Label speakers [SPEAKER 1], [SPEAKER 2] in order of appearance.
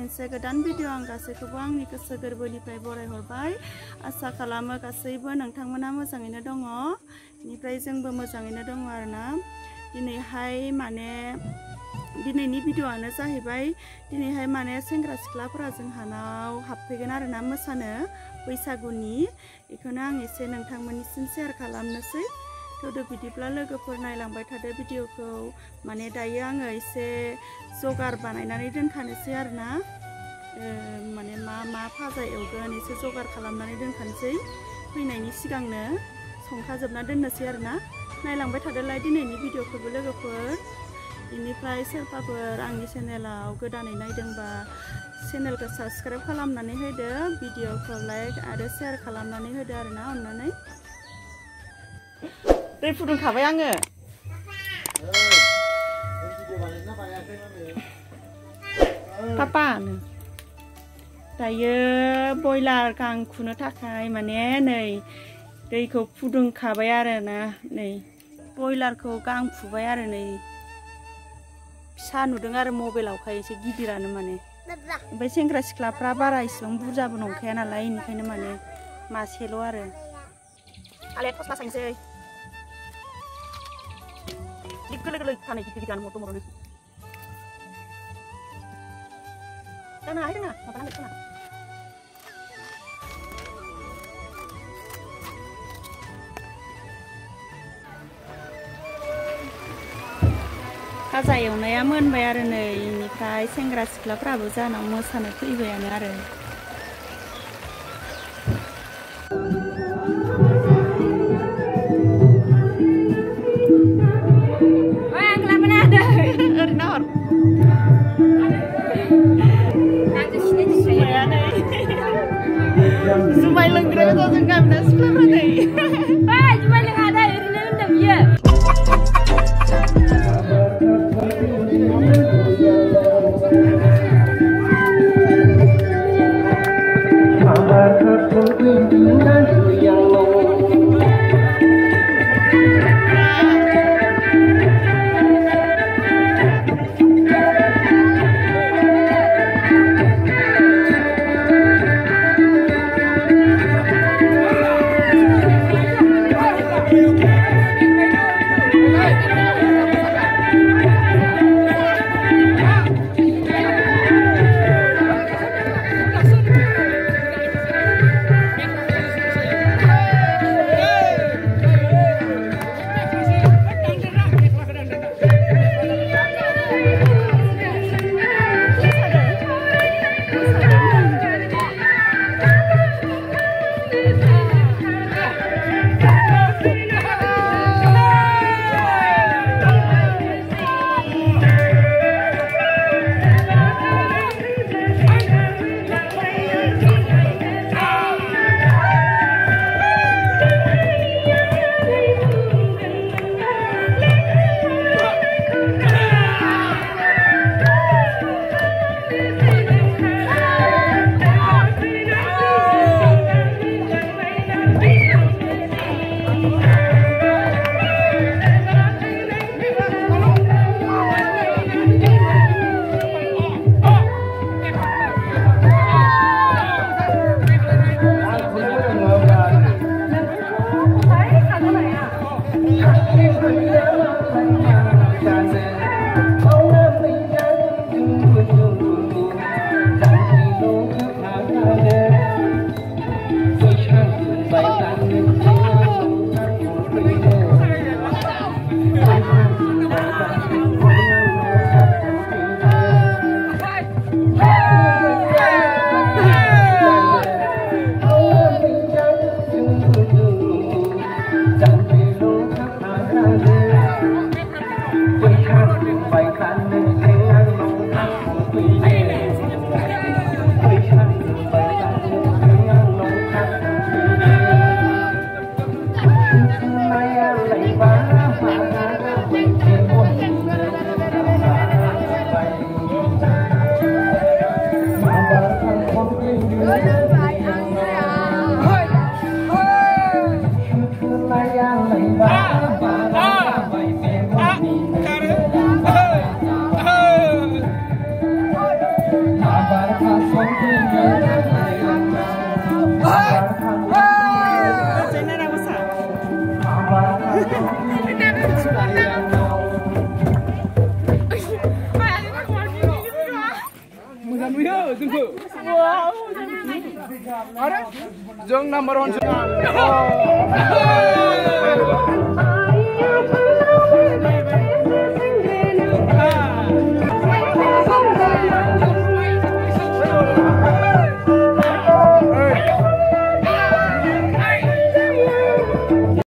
[SPEAKER 1] मोनसे गोदान भिडिअ आं गासैखौबो आंनि गोसो गोरबोनिफ्राय बरायहरबाय। आसा खालामो गासैबो नोंथांमोना मोजाङैनो दङ। बेनिफ्राय जोंबो मोजाङैनो दङ आरोना। दिनैहाय माने दिनैनि भिडिअआनो जाहैबाय दिनैहाय माने सेंग्रा सिख्लाफोरा जोंहानाव हाबफैगोन आरोना मोसानो बैसागुनि। बेखौनो आं एसे नोंथांमोननिसिम शेयार खालामनोसै। थौदो बिदिब्ला लोगोफोर नायलांबाय थादो भिडिअखौ। माने दायो आङो एसे जगार बानायनानै दोनखानोसै आरोना। माने मा फाजा एवगोन एसे जगार खालामनानै दोनखानोसै। फैनायनि सिगांनो संखाजोबना दोननोसै आरोना। नायलांबाय थादोलाय दिनैनि भिडिअखौबो लोगोफोर। बेनिफ्राय सोरबाफोर आंनि चेनेलाव गोदानै नायदोंबा चेनेलखौ साबस्क्राइब खालामनानै होदो, भिडिअखौ लाइक आरो शेयार खालामनानै होदो आरोना अननानै। दै फुदुंखाबाय आङो। पापा दायो बयलार गां खुनो थाखाय माने नै दैखौ फुदुंखाबाय आरोना। नै बयलारखौ गां फुबाय आरो नै फिसा नुदों आरो मबाइलावखाय एसे गिदिरानो माने। ओमफ्राय सेंग्रा सिख्लाफ्रा बारा इसेबां बुरजाबो नंखाया नालाय बेनिखायनो माने मासेल' आरो। आले फस्ला साइनोसै गोरलै गोरलै थानाय गिदिर गिदिरानो मर दङ। दाना हाय दाना माबा नांगौ खोमा। भाजा एवनाया मोनबाय आरो नै बेनिफ्राय सेंग्रा सिख्लाफ्राबो जानाव मोसानो फैबायानो आरो। जुमाय लोंग्रा जों गामिना सिख्लाफ्रा नै जुमाय लोङा दा ओरैनो लोंदों बियो।
[SPEAKER 2] Hãy subscribe cho kênh Ghiền Mì Gõ để không bỏ lỡ Jwngnao nomor 1.